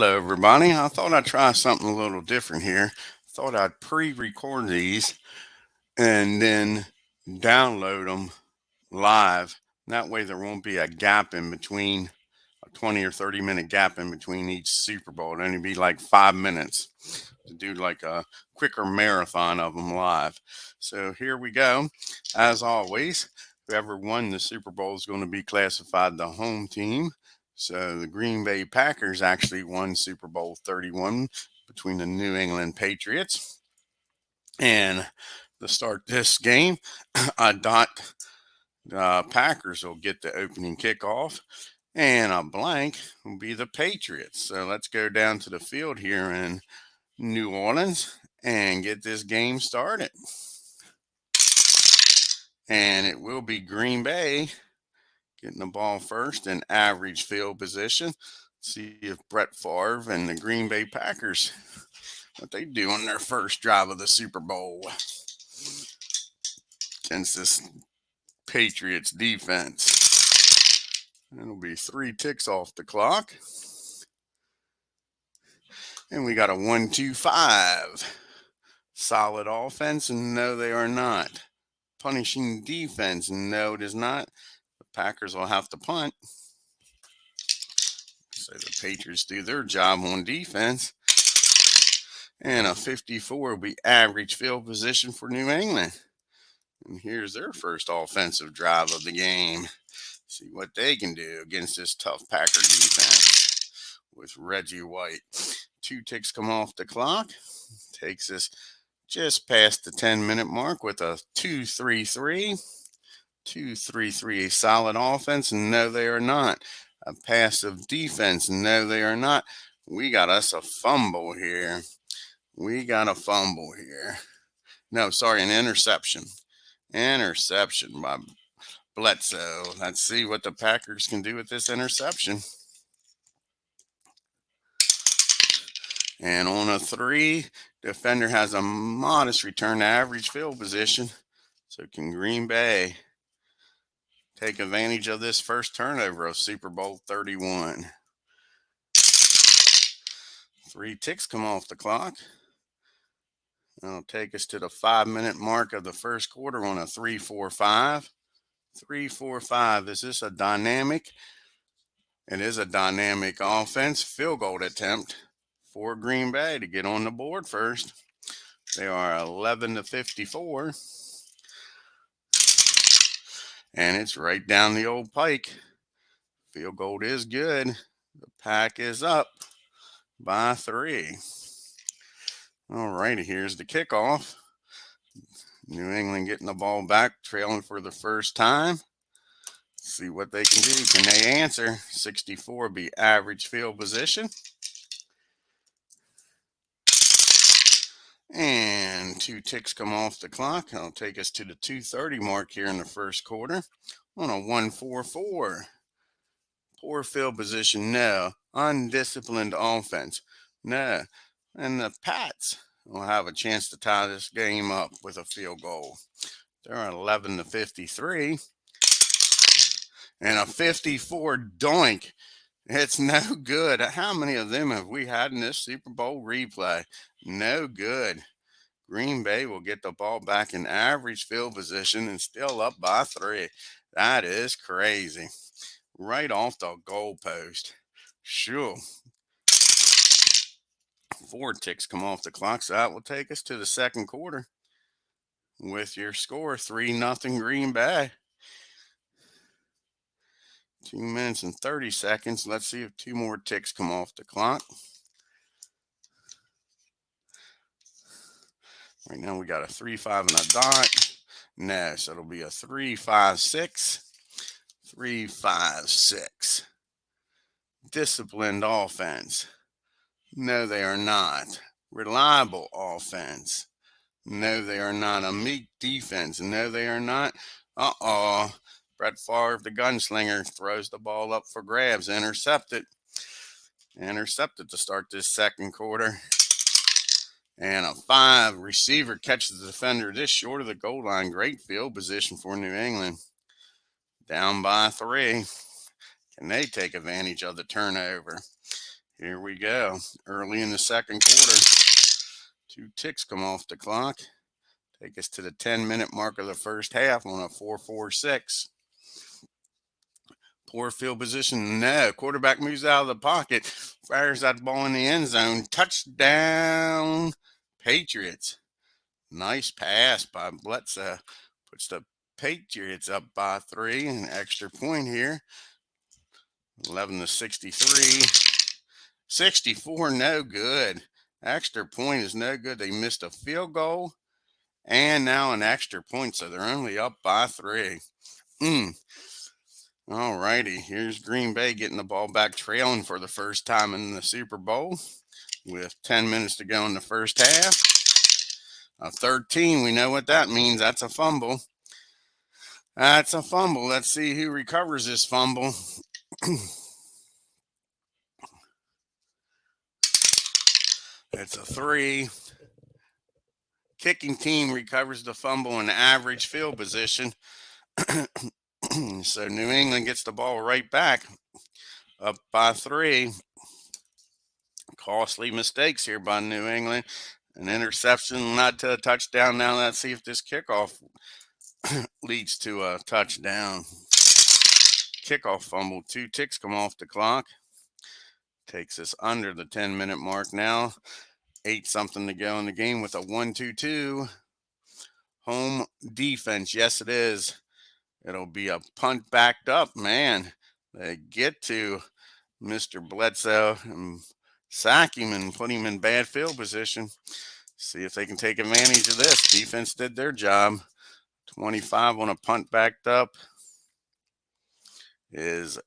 Hello, everybody. I thought I'd try something a little different here. Thought I'd pre-record these and then download them live. That way, there won't be a gap in between, a 20 or 30-minute gap in between each Super Bowl. It'd only be like 5 minutes to do like a quicker marathon of them live. So here we go. As always, whoever won the Super Bowl is going to be classified the home team. So the Green Bay Packers actually won Super Bowl 31 between the New England Patriots. And to start this game, I thought the Packers will get the opening kickoff, and a blank will be the Patriots. So let's go down to the field here in New Orleans and get this game started. And it will be Green Bay getting the ball first in average field position. See if Brett Favre and the Green Bay Packers, what they do on their first drive of the Super Bowl against this Patriots defense. It'll be 3 ticks off the clock. And we got a 1-2-5. Solid offense, and no, they are not. Punishing defense, no, it is not. The Packers will have to punt. So the Patriots do their job on defense. And a 54 will be average field position for New England. And here's their first offensive drive of the game. See what they can do against this tough Packer defense with Reggie White. 2 ticks come off the clock. Takes us just past the 10-minute mark with a 2-3-3. 2-3-3, a solid offense. No, they are not. A passive defense. No, they are not. We got us a fumble here. No, sorry, an interception. Interception by Bledsoe. Let's see what the Packers can do with this interception. And on a 3, defender has a modest return to average field position. So can Green Bay take advantage of this first turnover of Super Bowl 31? 3 ticks come off the clock. That'll take us to the 5-minute mark of the first quarter on a 3-4-5. 3-4-5. Is this a dynamic? It is a dynamic offense. Field goal attempt for Green Bay to get on the board first. They are 11-54. And it's right down the old pike. Field goal is good. The Pack is up by 3. All righty, here's the kickoff. New England getting the ball back, trailing for the first time. See what they can do. Can they answer? 64 be average field position. And 2 ticks come off the clock. That'll take us to the 2:30 mark here in the first quarter on a 1-4-4. Poor field position, no. Undisciplined offense, no. And the Pats will have a chance to tie this game up with a field goal. They're 11-53. And a 54 doink. It's no good. How many of them have we had in this Super Bowl replay? No good. Green Bay will get the ball back in average field position and still up by 3. That is crazy. Right off the goalpost. Sure. 4 ticks come off the clock, so that will take us to the second quarter with your score 3-0 Green Bay. 2 minutes and 30 seconds. Let's see if 2 more ticks come off the clock. Right now we got a 3-5 and a dot. No, so it'll be a 3-5-6. 3-5-6. Disciplined offense. No, they are not. Reliable offense. No, they are not. A meek defense. No, they are not. Brett Favre, the gunslinger, throws the ball up for grabs. Intercepted to start this second quarter. And a 5 receiver catches the defender this short of the goal line. Great field position for New England. Down by 3. Can they take advantage of the turnover? Here we go. Early in the second quarter, 2 ticks come off the clock. Take us to the 10-minute mark of the first half on a 4-4-6. Poor field position. No. Quarterback moves out of the pocket. Fires that ball in the end zone. Touchdown, Patriots. Nice pass by Bledsoe. Puts the Patriots up by 3. An extra point here. 11-63. 64, no good. Extra point is no good. They missed a field goal and now an extra point, so they're only up by 3. All righty, here's Green Bay getting the ball back, trailing for the first time in the Super Bowl with 10 minutes to go in the first half. A 13, we know what that means. That's a fumble. That's a fumble. Let's see who recovers this fumble. It's a 3. Kicking team recovers the fumble in average field position. So New England gets the ball right back, up by 3. Costly mistakes here by New England. An interception, not to a touchdown. Now let's see if this kickoff leads to a touchdown. Kickoff fumble. 2 ticks come off the clock. Takes us under the 10-minute mark now. 8-something to go in the game with a 1-2-2. Home defense. Yes, it is. It'll be a punt backed up. Man, they get to Mr. Bledsoe and sack him and put him in bad field position. See if they can take advantage of this. Defense did their job. 25 on a punt backed up is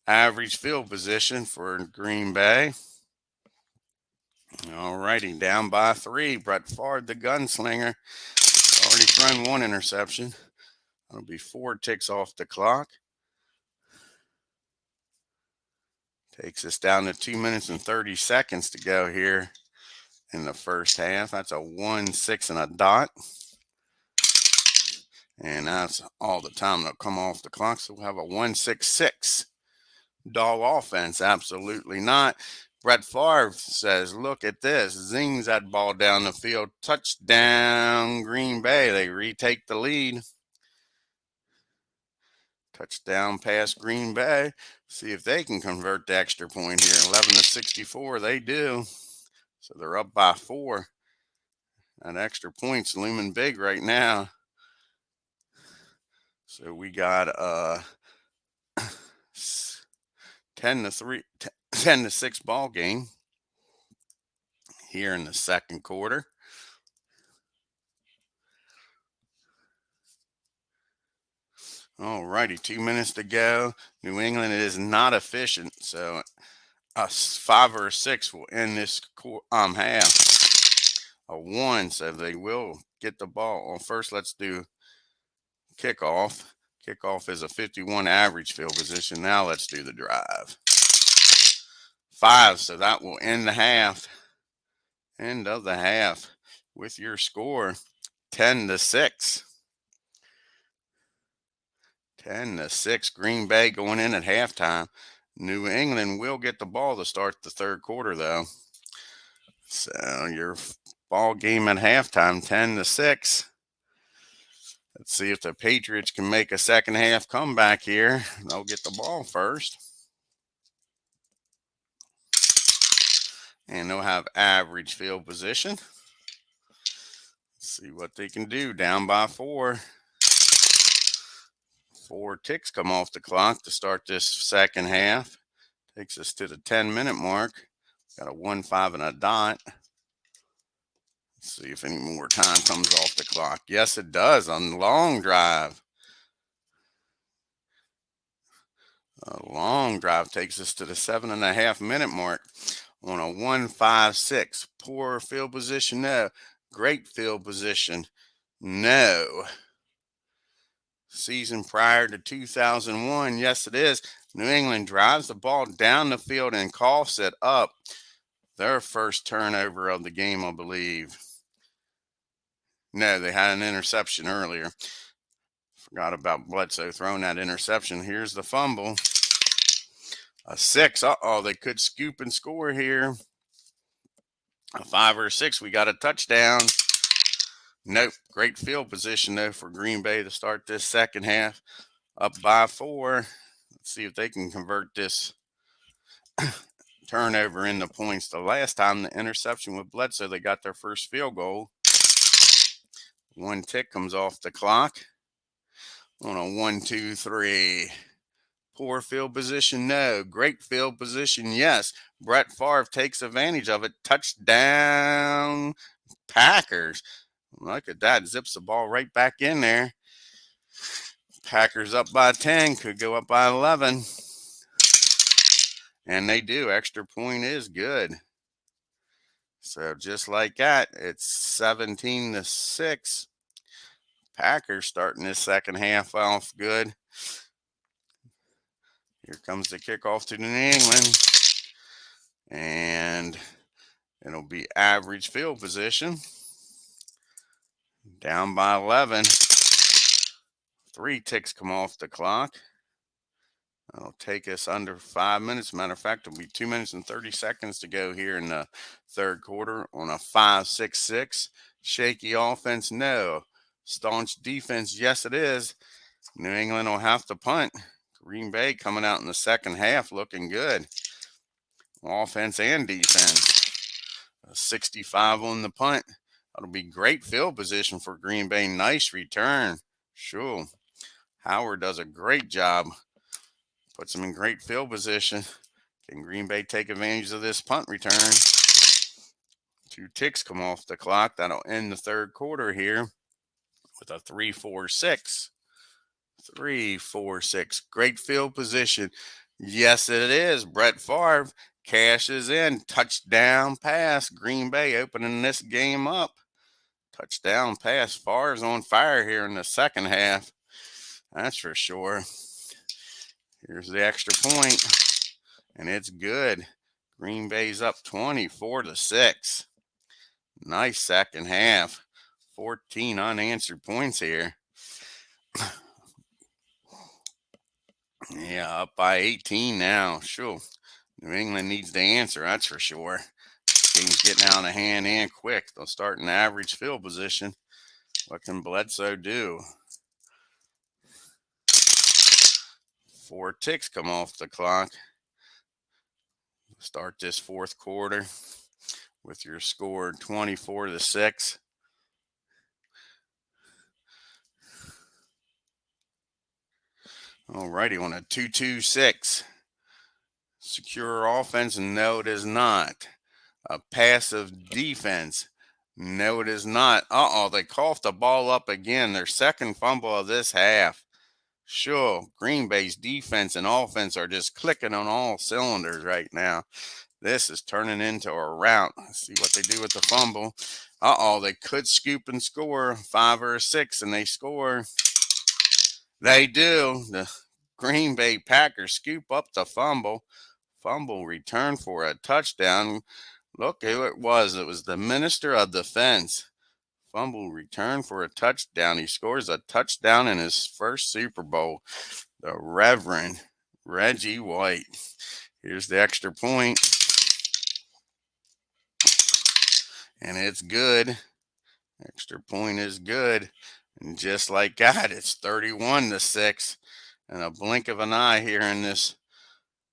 average field position for Green Bay. All righty, down by 3. Brett Favre, the gunslinger, already thrown 1 interception. That'll be 4 ticks off the clock. Takes us down to 2 minutes and 30 seconds to go here in the first half. That's a 1-6 and a dot. And that's all the time that'll come off the clock. So we'll have a 1-6-6. Dog offense. Absolutely not. Brett Favre says, look at this. Zings that ball down the field. Touchdown, Green Bay. They retake the lead. Touchdown pass, Green Bay. See if they can convert the extra point here. 11-64, they do. So they're up by 4. That extra point's looming big right now. So we got 10-6 ball game here in the second quarter. All righty, 2 minutes to go. New England is not efficient, so a 5 or a 6 will end this half. A 1, so they will get the ball. Well, first let's do kickoff. Kickoff is a 51 average field position. Now let's do the drive. 5, so that will end the half. End of the half with your score 10-6. 10-6. Green Bay going in at halftime. New England will get the ball to start the third quarter, though. So your ball game at halftime, 10-6. Let's see if the Patriots can make a second half comeback here. They'll get the ball first. And they'll have average field position. Let's see what they can do. Down by 4. 4 ticks come off the clock to start this second half. Takes us to the 10-minute mark. Got a 1-5 and a dot. Let's see if any more time comes off the clock. Yes, it does on the long drive. A long drive takes us to the 7.5-minute mark on a 1-5-6. Poor field position, no. Great field position, no. Season prior to 2001, yes, it is. New England drives the ball down the field and coughs it up. Their first turnover of the game, I believe. No, they had an interception earlier. Forgot about Bledsoe throwing that interception. Here's the fumble. A 6. Uh-oh, they could scoop and score here. A 5 or a 6. We got a touchdown. Nope. Great field position, though, for Green Bay to start this second half. Up by 4. Let's see if they can convert this turnover into points. The last time the interception with Bledsoe, they got their first field goal. 1 tick comes off the clock on a 1, 2, 3. Poor field position, no. Great field position, yes. Brett Favre takes advantage of it. Touchdown, Packers. Look at that. Zips the ball right back in there. Packers up by 10. Could go up by 11. And they do. Extra point is good. So just like that, it's 17-6. Packers starting this second half off good. Here comes the kickoff to New England. And it'll be average field position. Down by 11. 3 ticks come off the clock. It'll take us under 5 minutes. Matter of fact, it'll be 2 minutes and 30 seconds to go here in the third quarter on a 5-6-6. Shaky offense, no. Staunch defense, yes it is. New England will have to punt. Green Bay coming out in the second half looking good. Offense and defense. A 65 on the punt. That'll be great field position for Green Bay. Nice return. Sure. Howard does a great job. Puts them in great field position. Can Green Bay take advantage of this punt return? 2 ticks come off the clock. That'll end the third quarter here with a 3-4-6. 3-4-6. Great field position. Yes, it is. Brett Favre cashes in. Touchdown pass. Green Bay opening this game up. Touchdown pass. Favre's on fire here in the second half. That's for sure. Here's the extra point. And it's good. Green Bay's up 24-6. Nice second half. 14 unanswered points here. Yeah, up by 18 now. Sure. New England needs the answer, that's for sure. Game's getting out of hand and quick. They'll start in average field position. What can Bledsoe do? 4 ticks come off the clock. Start this fourth quarter with your score 24-6. Alrighty, on a 2-2-6. Secure offense? No, it is not. A passive defense? No, it is not. They coughed the ball up again. Their second fumble of this half. Sure, Green Bay's defense and offense are just clicking on all cylinders right now. This is turning into a rout. Let's see what they do with the fumble. They could scoop and score 5 or 6, and they score. They do. The Green Bay Packers scoop up the fumble. Fumble return for a touchdown. Look who it was. It was the Minister of Defense. Fumble return for a touchdown. He scores a touchdown in his first Super Bowl. The Reverend Reggie White. Here's the extra point. And it's good. Extra point is good. And just like that, it's 31-6. In a blink of an eye here in this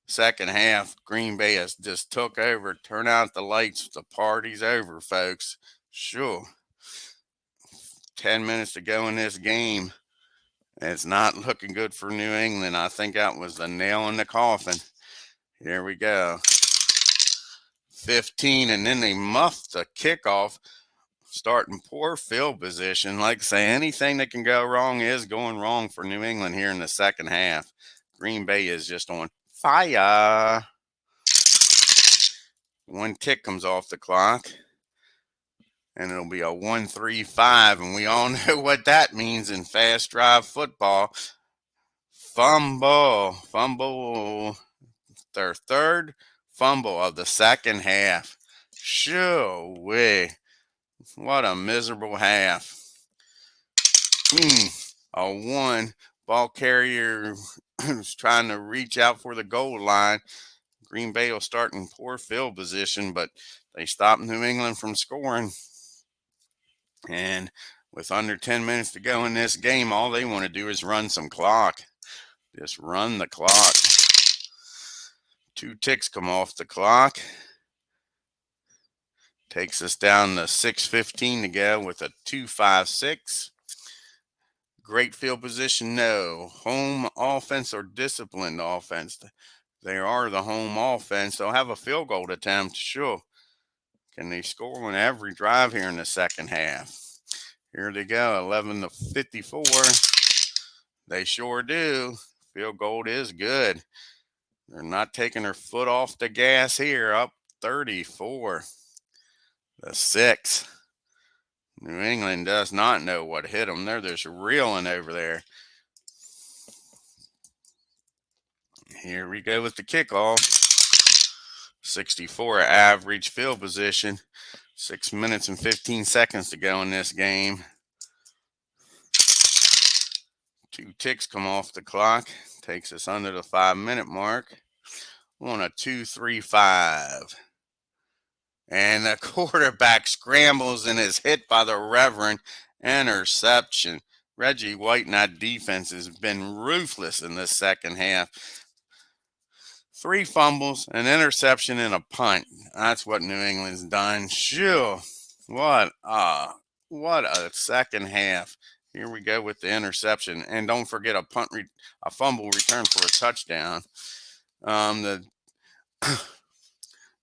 second half, Green Bay has just took over. Turn out the lights. The party's over, folks. Sure. 10 minutes to go in this game. It's not looking good for New England. I think that was the nail in the coffin. Here we go. 15, and then they muffed the kickoff. Starting poor field position. Like I say, anything that can go wrong is going wrong for New England here in the second half. Green Bay is just on fire. 1 tick comes off the clock. And it'll be a 1-3-5. And we all know what that means in fast drive football. Fumble. Their third fumble of the second half. Sure way. What a miserable half. A 1. ball carrier is trying to reach out for the goal line. Green Bay will start in poor field position, but they stopped New England from scoring. And with under 10 minutes to go in this game, all they want to do is run some clock. Just run the clock. 2 ticks come off the clock. Takes us down to 6:15 to go with a 2-5-6. Great field position, no. Home offense or disciplined offense? They are the home offense. They'll have a field goal attempt, sure. Can they score on every drive here in the second half? Here they go, 11-54. They sure do. Field goal is good. They're not taking their foot off the gas here. Up 34-6. New England does not know what hit them. They're just reeling over there. Here we go with the kickoff. 64 average field position. 6 minutes and 15 seconds to go in this game. 2 ticks come off the clock. Takes us under the 5-minute mark on a 2-3-5. And the quarterback scrambles and is hit by the Reverend. Interception. Reggie White and that defense has been ruthless in this second half. 3 fumbles, an interception, and a punt. That's what New England's done. Sure. What a second half. Here we go with the interception. And don't forget a fumble return for a touchdown. The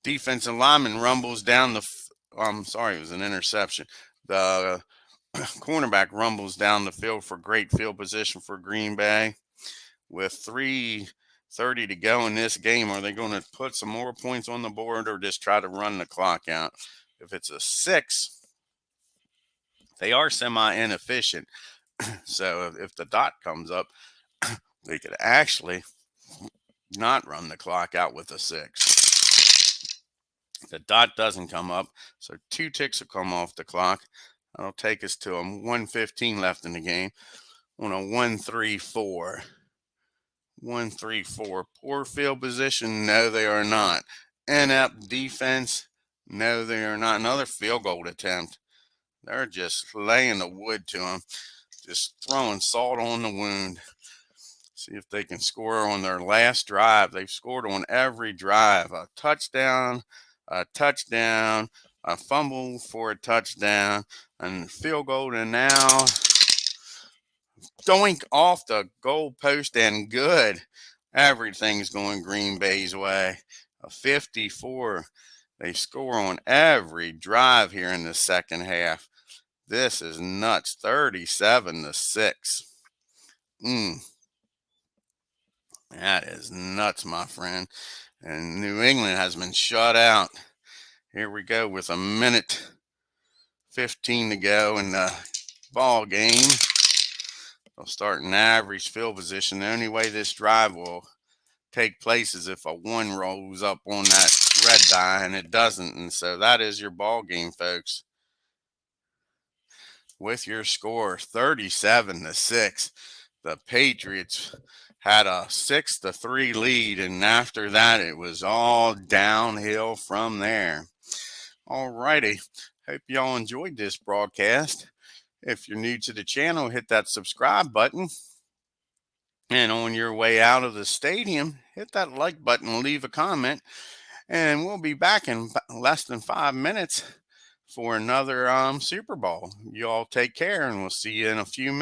defensive lineman rumbles down the it was an interception. The cornerback rumbles down the field for great field position for Green Bay. With 3:30 to go in this game, are they going to put some more points on the board or just try to run the clock out? If it's a 6, they are semi-inefficient. So if the dot comes up, they could actually not run the clock out with a 6. The dot doesn't come up, so 2 ticks will come off the clock. That'll take us to a 1:15 left in the game on a 1-3-4. 1-3-4. Poor field position? No, they are not. Inept defense? No, they are not. Another field goal attempt. They're just laying the wood to them, just throwing salt on the wound. See if they can score on their last drive. They've scored on every drive. A touchdown, a fumble for a touchdown, and field goal, and now doink off the goal post and good. Everything's going Green Bay's way. A 54. They score on every drive here in the second half. This is nuts. 37-6. That is nuts, my friend. And New England has been shut out. Here we go with a 1:15 to go in the ball game. They'll start an average field position. The only way this drive will take place is if a 1 rolls up on that red die, and it doesn't. And so that is your ball game, folks. With your score, 37-6. The Patriots had a 6-3 lead, and after that, it was all downhill from there. All righty. Hope y'all enjoyed this broadcast. If you're new to the channel, hit that subscribe button. And on your way out of the stadium, hit that like button and leave a comment. And we'll be back in less than 5 minutes for another Super Bowl. You all take care, and we'll see you in a few minutes.